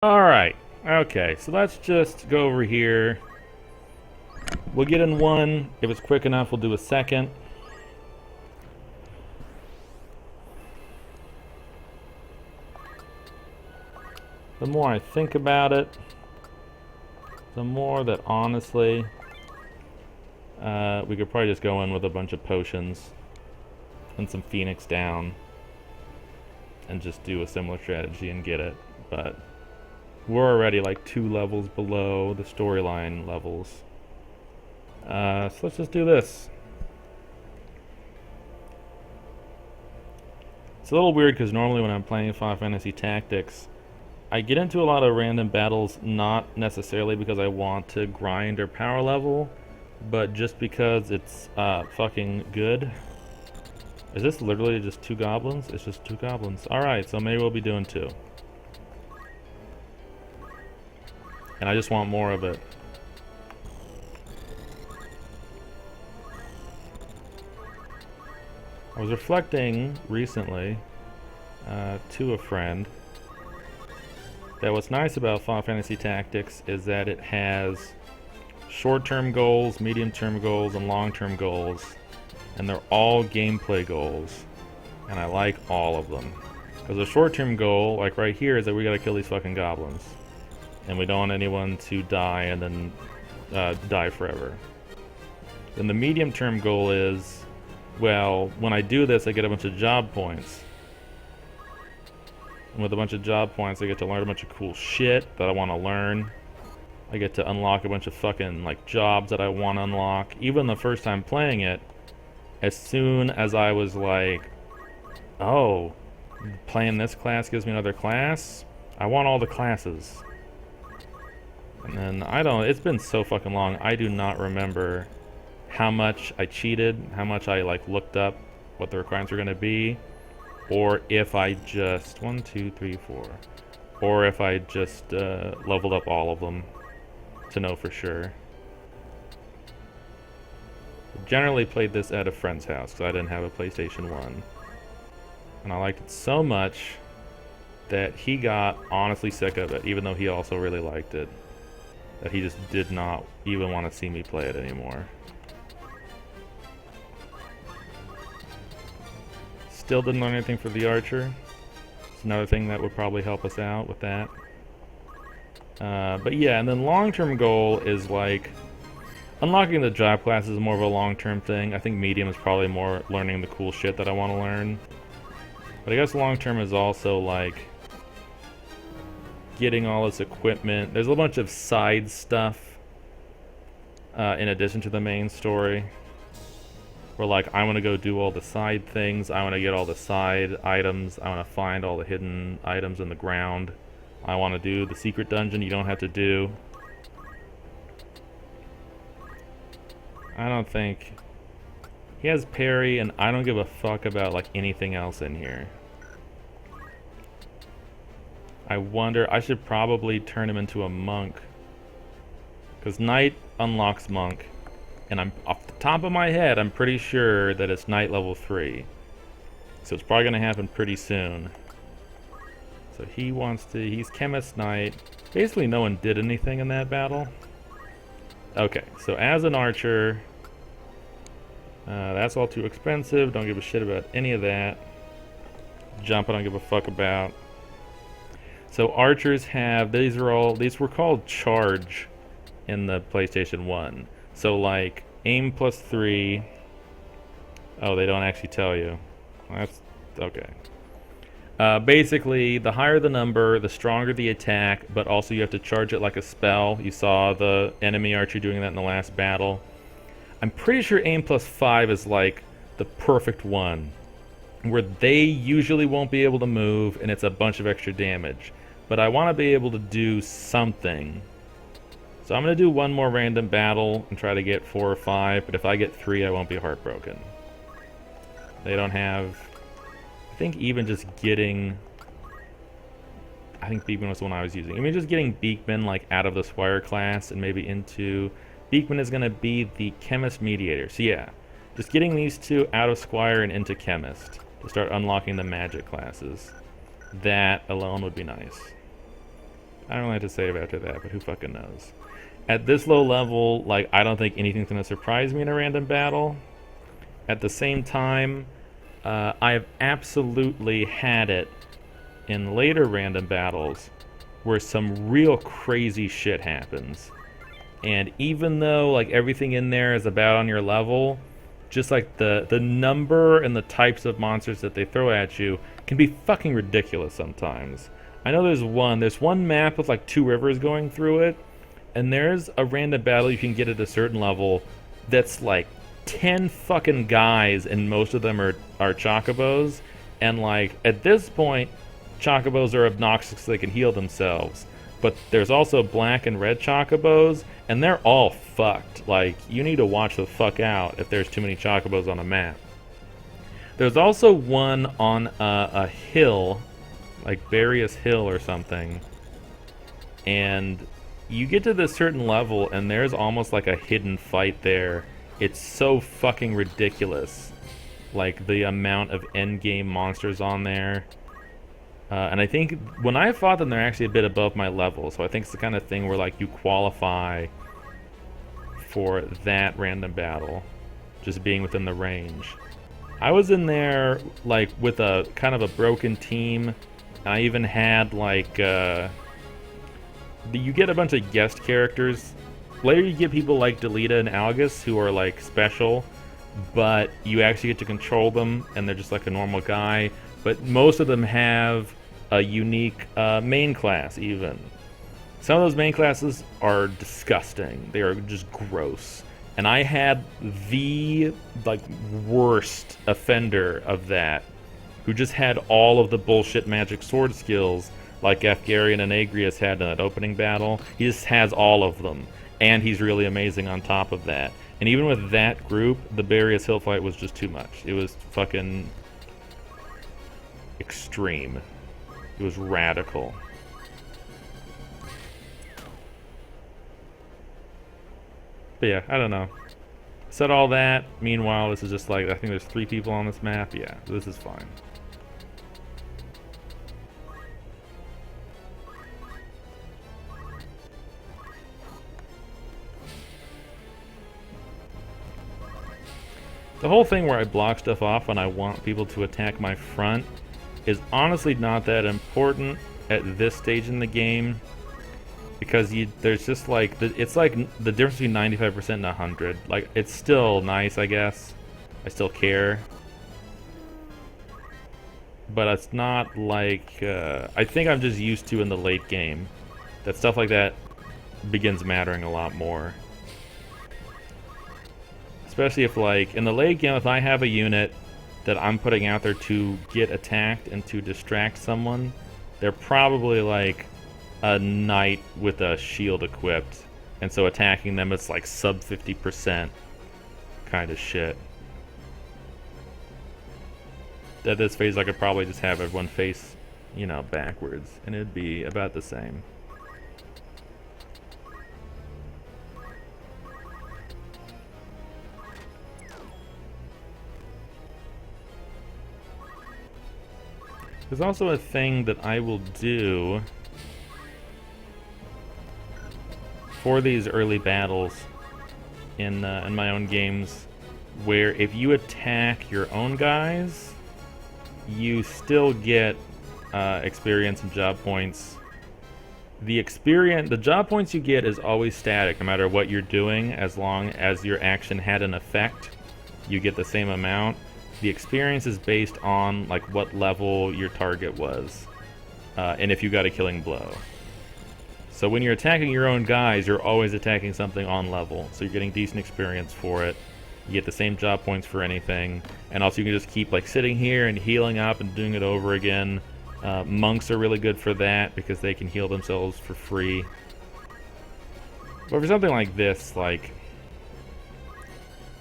Alright, okay, so let's just go over here. We'll get in one. If it's quick enough, we'll do a second. The more I think about it, the more that honestly, we could probably just go in with a bunch of potions and some Phoenix down and just do a similar strategy and get it. But we're already like 2 levels below the storyline levels. So let's just do this. It's a little weird because normally when I'm playing Final Fantasy Tactics, I get into a lot of random battles not necessarily because I want to grind or power level, but just because it's fucking good. Is this literally just 2 goblins? It's just 2 goblins. Alright, so maybe we'll be doing 2. And I just want more of it. I was reflecting recently to a friend that what's nice about Final Fantasy Tactics is that it has short-term goals, medium-term goals, and long-term goals, and they're all gameplay goals, and I like all of them. Because a short-term goal, like right here, is that we gotta kill these fucking goblins, and we don't want anyone to die and then die forever. Then the medium-term goal is, well, when I do this, I get a bunch of job points. And with a bunch of job points, I get to learn a bunch of cool shit that I want to learn. I get to unlock a bunch of fucking, like, jobs that I want to unlock. Even the first time playing it, as soon as I was like, oh, playing this class gives me another class? I want all the classes. And then, it's been so fucking long, I do not remember how much I cheated, how much I, like, looked up what the requirements were going to be. Or if I just, 1, 2, 3, 4. Or if I just leveled up all of them to know for sure. Generally played this at a friend's house because I didn't have a PlayStation 1. And I liked it so much that he got honestly sick of it, even though he also really liked it. That he just did not even want to see me play it anymore. Still didn't learn anything for the archer. It's another thing that would probably help us out with that. But yeah, and then long-term goal is like unlocking the job classes is more of a long-term thing. I think medium is probably more learning the cool shit that I want to learn. But I guess long-term is also like getting all this equipment. There's a bunch of side stuff in addition to the main story. Where like I want to go do all the side things, I want to get all the side items, I want to find all the hidden items in the ground, I want to do the secret dungeon you don't have to do. I don't think he has parry, and I don't give a fuck about like anything else in here. I wonder, I should probably turn him into a monk, because knight unlocks monk. And I'm off the top of my head, I'm pretty sure that it's knight level 3. So it's probably gonna happen pretty soon. So he's chemist knight. Basically no one did anything in that battle. Okay, so as an archer, that's all too expensive. Don't give a shit about any of that. Jump I don't give a fuck about. So archers have, these were called charge in the PlayStation 1. So like aim +3. Oh, they don't actually tell you. That's okay. Basically, the higher the number, the stronger the attack, but also you have to charge it like a spell. You saw the enemy archer doing that in the last battle. I'm pretty sure aim +5 is like the perfect one, where they usually won't be able to move and it's a bunch of extra damage. But I want to be able to do something. So I'm going to do one more random battle and try to get 4 or 5, but if I get 3, I won't be heartbroken. They don't have... I think even just getting... I think Beekman was the one I was using. I mean, just getting Beekman like out of the Squire class and maybe into... Beekman is going to be the Chemist Mediator. So yeah, just getting these two out of Squire and into Chemist to start unlocking the magic classes. That alone would be nice. I don't like to say it after that, but who fucking knows? At this low level, like, I don't think anything's gonna surprise me in a random battle. At the same time, I've absolutely had it in later random battles where some real crazy shit happens. And even though like everything in there is about on your level, just like the number and the types of monsters that they throw at you can be fucking ridiculous sometimes. I know there's one map with like 2 rivers going through it, and there's a random battle you can get at a certain level that's like 10 fucking guys, and most of them are chocobos. And like at this point, chocobos are obnoxious, so they can heal themselves. But there's also black and red chocobos, and they're all fucked. Like, you need to watch the fuck out if there's too many chocobos on a map. There's also one on a hill, like Various Hill or something, and you get to this certain level and there's almost like a hidden fight there. It's so fucking ridiculous, like the amount of endgame monsters on there. And I think when I fought them, they're actually a bit above my level, so I think it's the kind of thing where like you qualify for that random battle, just being within the range. I was in there like with a kind of a broken team. I even had like you get a bunch of guest characters. Later you get people like Delita and Algus who are like special, but you actually get to control them and they're just like a normal guy. But most of them have a unique main class even. Some of those main classes are disgusting. They are just gross. And I had the like worst offender of that, who just had all of the bullshit magic sword skills like Afgarian and Agrias had in that opening battle. He just has all of them, and he's really amazing on top of that. And even with that group, the Various Hill fight was just too much. It was fucking extreme. It was radical. But yeah, I don't know. Said all that. Meanwhile, this is just like, I think there's 3 people on this map. Yeah, this is fine. The whole thing where I block stuff off when I want people to attack my front is honestly not that important at this stage in the game, because there's just like it's like the difference between 95% and 100. Like, it's still nice, I guess. I still care, but it's not like I think I'm just used to in the late game that stuff like that begins mattering a lot more. Especially if, like, in the late game, if I have a unit that I'm putting out there to get attacked and to distract someone, they're probably like a knight with a shield equipped, and so attacking them, it's like sub 50% kind of shit. At this phase, I could probably just have everyone face, you know, backwards, and it'd be about the same. There's also a thing that I will do for these early battles in my own games, where if you attack your own guys, you still get experience and job points. The job points you get is always static, no matter what you're doing. As long as your action had an effect, you get the same amount. The experience is based on like what level your target was, and if you got a killing blow. So when you're attacking your own guys, you're always attacking something on level, so you're getting decent experience for it. You get the same job points for anything, and also you can just keep like sitting here and healing up and doing it over again. Monks are really good for that because they can heal themselves for free. But for something like this, like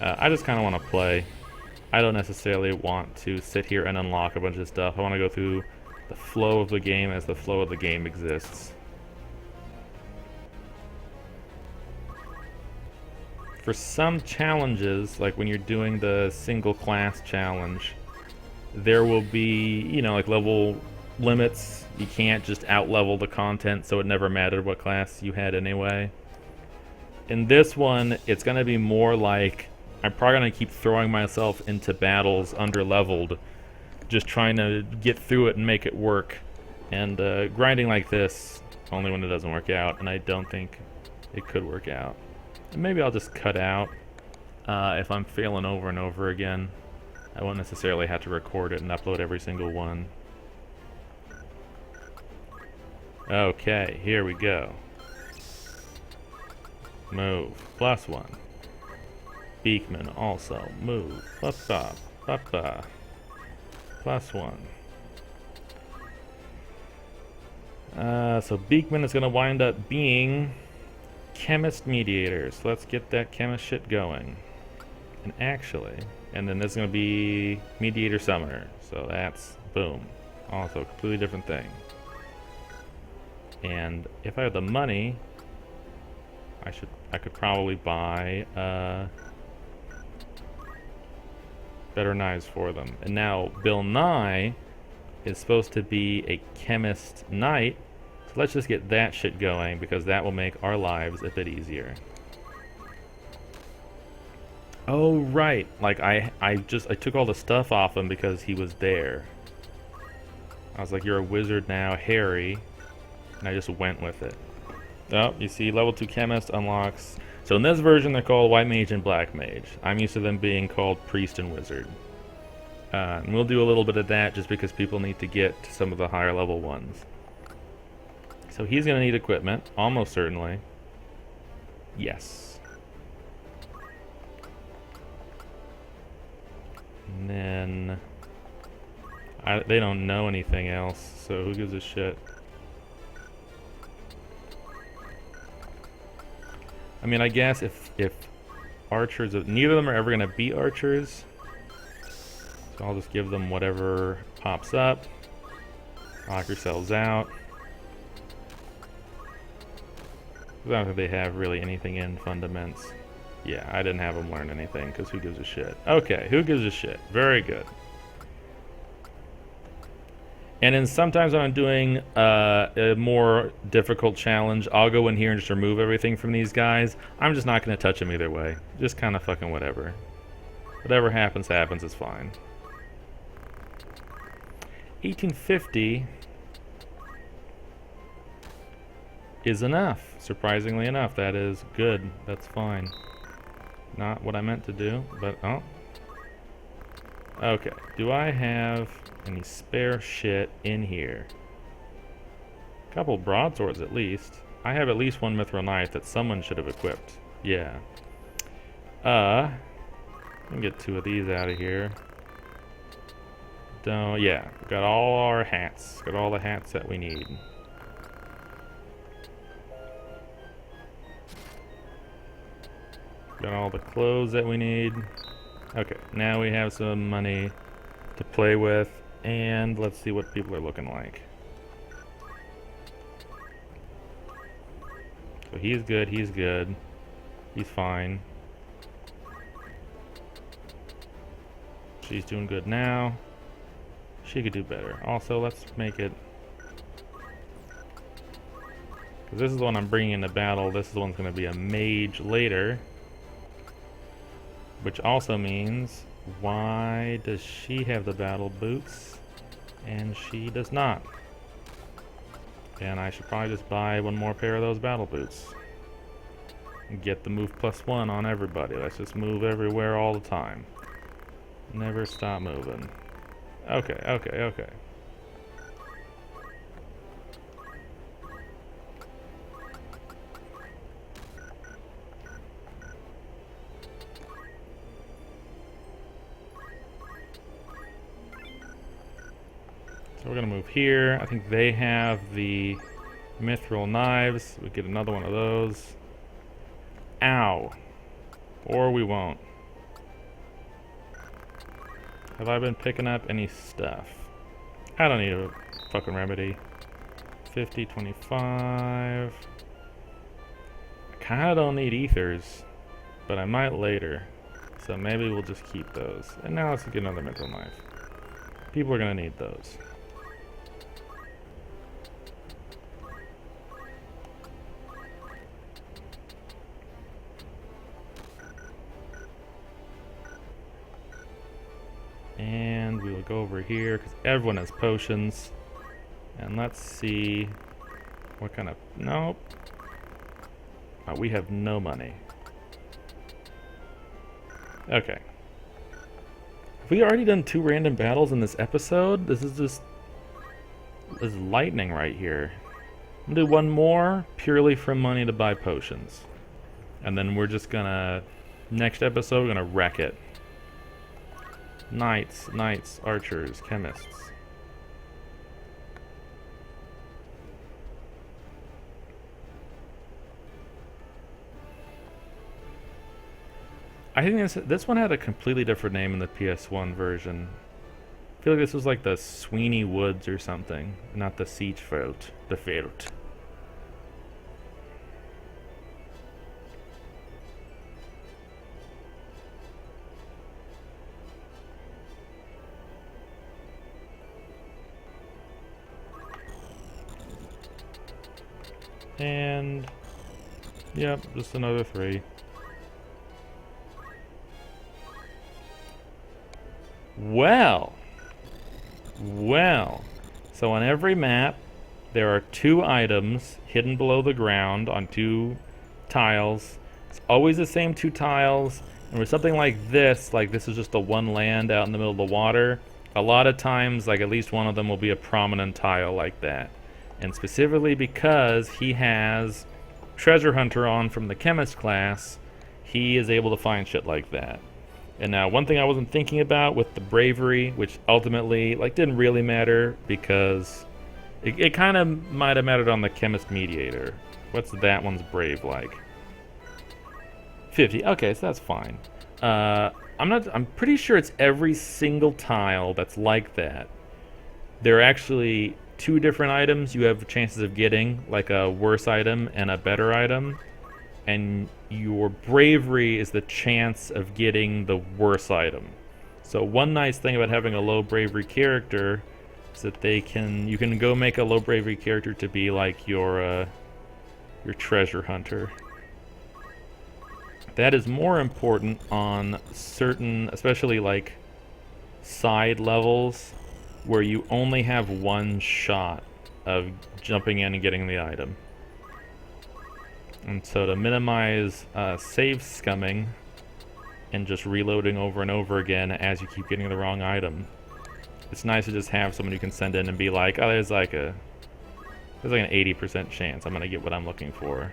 I just kind of want to play. I don't necessarily want to sit here and unlock a bunch of stuff. I want to go through the flow of the game as the flow of the game exists. For some challenges, like when you're doing the single class challenge, there will be, you know, like level limits. You can't just out-level the content, so it never mattered what class you had anyway. In this one, it's going to be more like I'm probably going to keep throwing myself into battles under-leveled, just trying to get through it and make it work. And grinding like this, only when it doesn't work out, and I don't think it could work out. And maybe I'll just cut out if I'm failing over and over again. I won't necessarily have to record it and upload every single one. Okay, here we go. Move. +1. Beekman also. Move. +1. So Beekman is going to wind up being Chemist Mediator. So let's get that chemist shit going. And actually, and then this is going to be Mediator Summoner. So that's, boom. Also a completely different thing. And if I had the money, I could probably buy better knives for them. And now Bill Nye is supposed to be a chemist knight, so let's just get that shit going because that will make our lives a bit easier. Oh right, like I took all the stuff off him because he was there. I was like, you're a wizard now, Harry. And I just went with it. Oh, you see, level 2 chemist unlocks. So in this version, they're called White Mage and Black Mage. I'm used to them being called Priest and Wizard. And we'll do a little bit of that just because people need to get to some of the higher level ones. So he's going to need equipment, almost certainly. Yes. And then they don't know anything else, so who gives a shit? I mean, I guess if archers, neither of them are ever going to be archers, so I'll just give them whatever pops up. Lock yourselves out. I don't think they have really anything in Fundaments. Yeah, I didn't have them learn anything, because who gives a shit? Okay, who gives a shit? Very good. And then sometimes when I'm doing a more difficult challenge, I'll go in here and just remove everything from these guys. I'm just not going to touch them either way. Just kind of fucking whatever. Whatever happens, happens. It's fine. 1850 is enough. Surprisingly enough, that is good. That's fine. Not what I meant to do, but oh. Okay, do I have any spare shit in here? A couple broadswords at least. I have at least one mithril knife that someone should have equipped. Yeah. I can get 2 of these out of here. Yeah, got all our hats. Got all the hats that we need. Got all the clothes that we need. Okay, now we have some money to play with, and let's see what people are looking like. So he's good, he's good. He's fine. She's doing good now. She could do better. Also, let's make it... because this is the one I'm bringing into battle. This is the one's going to be a mage later. Which also means, why does she have the battle boots and she does not? And I should probably just buy one more pair of those battle boots. And get the move +1 on everybody. Let's just move everywhere all the time. Never stop moving. Okay, okay, okay. So we're gonna move here. I think they have the mithril knives. We get another one of those. Ow. Or we won't. Have I been picking up any stuff? I don't need a fucking remedy. 50, 25. I kinda don't need ethers, but I might later. So maybe we'll just keep those. And now let's get another mithril knife. People are gonna need those. go over here because everyone has potions. And let's see what kind of... Nope. Oh, we have no money. Okay. Have we already done 2 random battles in this episode? This is just... This is lightning right here. I'm gonna do one more purely for money to buy potions. And then we're just gonna... Next episode, we're gonna wreck it. Knights, archers, chemists. I think this one had a completely different name in the PS1 version. I feel like this was like the Sweeney Woods or something, not the Siegefeld. The Feld. And yep, just another 3. Well, so on every map there are 2 items hidden below the ground on 2 tiles. It's always the same 2 tiles, and with something like this is just a one land out in the middle of the water, a lot of times like at least one of them will be a prominent tile like that. And specifically because he has Treasure Hunter on from the Chemist class, he is able to find shit like that. And now, one thing I wasn't thinking about with the bravery, which ultimately, like, didn't really matter because it kind of might have mattered on the Chemist Mediator. What's that one's brave like? 50. Okay, so that's fine. I'm pretty sure it's every single tile that's like that. There are actually 2 different items you have chances of getting, like a worse item and a better item. And your bravery is the chance of getting the worse item. So one nice thing about having a low bravery character is that you can go make a low bravery character to be like your treasure hunter. That is more important on certain, especially like side levels where you only have one shot of jumping in and getting the item. And so to minimize save scumming and just reloading over and over again as you keep getting the wrong item, it's nice to just have someone you can send in and be like, oh, there's like an 80% chance I'm gonna get what I'm looking for.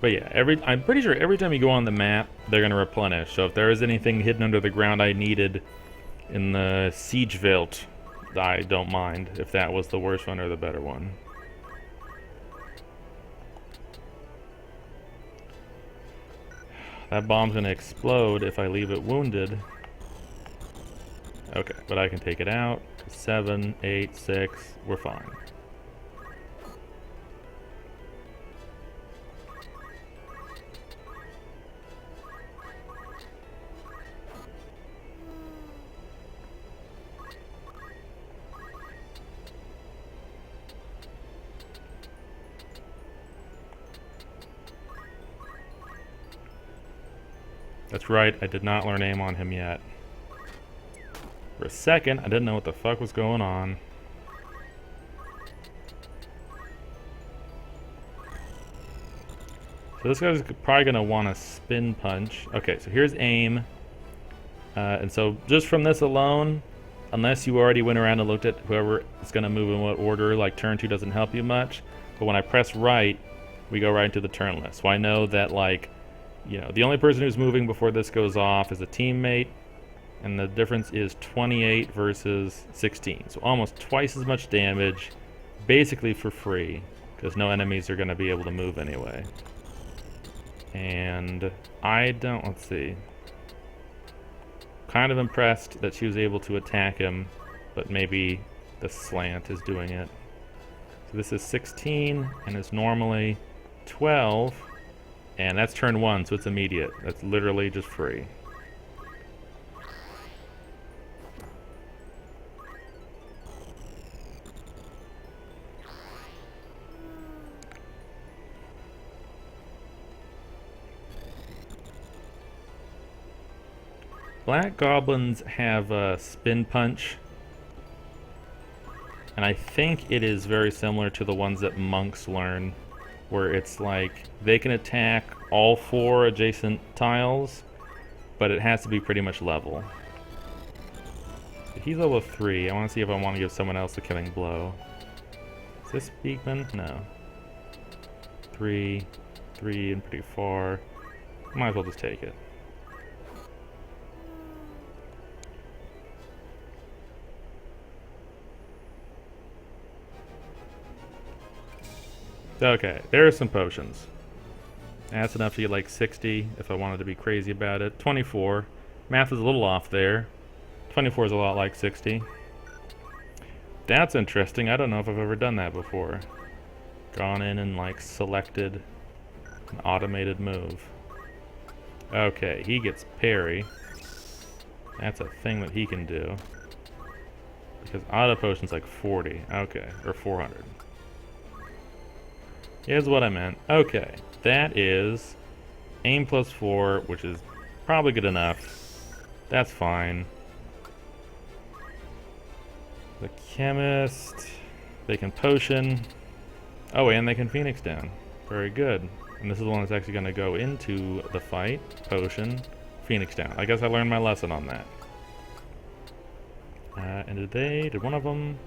But yeah, I'm pretty sure every time you go on the map, they're gonna replenish. So if there is anything hidden under the ground I needed in the Siegefeld, I don't mind if that was the worst one or the better one. That bomb's gonna explode if I leave it wounded. Okay, but I can take it out. 7, 8, 6, we're fine. That's right, I did not learn aim on him yet. For a second, I didn't know what the fuck was going on. So this guy's probably going to want a spin punch. Okay, so here's aim. And so just from this alone, unless you already went around and looked at whoever is going to move in what order, like turn 2 doesn't help you much. But when I press right, we go right into the turn list. So I know that, like, you know, the only person who's moving before this goes off is a teammate, and the difference is 28 versus 16. So almost twice as much damage, basically for free, because no enemies are going to be able to move anyway. And let's see. Kind of impressed that she was able to attack him, but maybe the slant is doing it. So this is 16, and it's normally 12. And that's turn 1, so it's immediate. That's literally just free. black goblins have a spin punch. And I think it is very similar to the ones that monks learn, where it's like they can attack all 4 adjacent tiles, but it has to be pretty much level. He's level 3. I want to see if I want to give someone else a killing blow. Is this Beekman? No. 3 and pretty far. Might as well just take it. Okay, there are some potions. That's enough to get like 60 if I wanted to be crazy about it. 24. Math is a little off there. 24 is a lot like 60. That's interesting. I don't know if I've ever done that before. Gone in and like selected an automated move. Okay, he gets parry. That's a thing that he can do. Because auto potion's like 40. Okay, or 400. Here's what I meant. Okay, that is aim plus 4, which is probably good enough. That's fine. The chemist, they can potion. Oh, and they can phoenix down. Very good. And this is the one that's actually going to go into the fight. Potion, phoenix down. I guess I learned my lesson on that. And did one of them?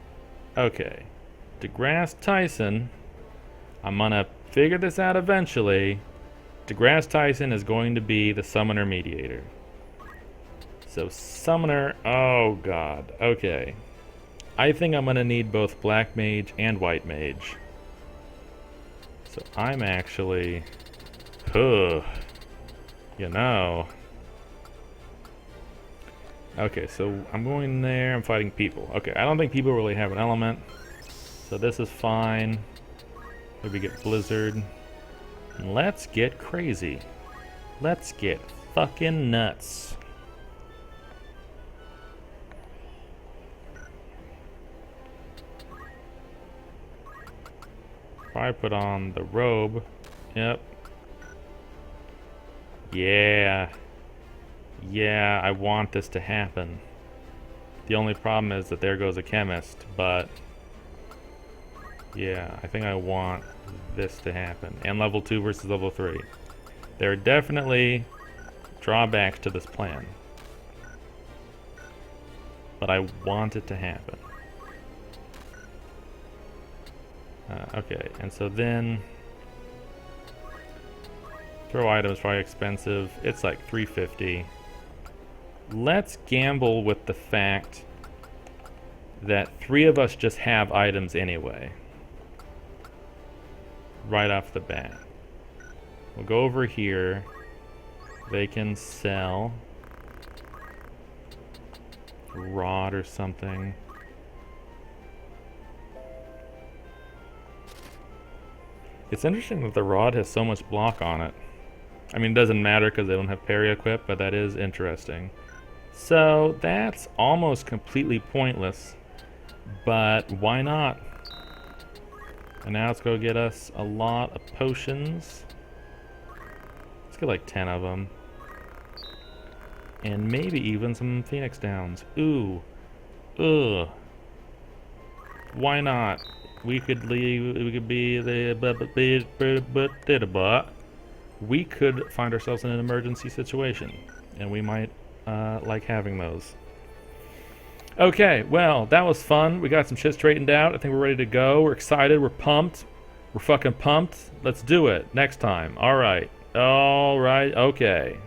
Okay. DeGrasse Tyson. I'm gonna figure this out eventually. DeGrasse Tyson is going to be the summoner mediator. So summoner, oh god, okay. I think I'm gonna need both black mage and white mage. So I'm actually, you know. Okay, so I'm going there, I'm fighting people. Okay, I don't think people really have an element. So this is fine. Maybe get Blizzard. And let's get crazy. Let's get fucking nuts. Probably put on the robe. Yep. Yeah. Yeah, I want this to happen. The only problem is that there goes a chemist, but yeah, I think I want this to happen. And level 2 versus level 3. There are definitely drawbacks to this plan, but I want it to happen. Okay, and so then throw item is probably expensive. It's like 350. Let's gamble with the fact that 3 of us just have items anyway. Right off the bat. We'll go over here. They can sell a rod or something. It's interesting that the rod has so much block on it. I mean, it doesn't matter because they don't have parry equipped, but that is interesting. So that's almost completely pointless, but why not? And now let's go get us a lot of potions. Let's get like 10 of them. And maybe even some Phoenix Downs. Ooh. Ugh. Why not? We could leave, we could be the we could find ourselves in an emergency situation. And we might like having those. Okay, well, that was fun. We got some shit straightened out. I think we're ready to go. We're excited. We're pumped. We're fucking pumped. Let's do it next time. All right. Okay.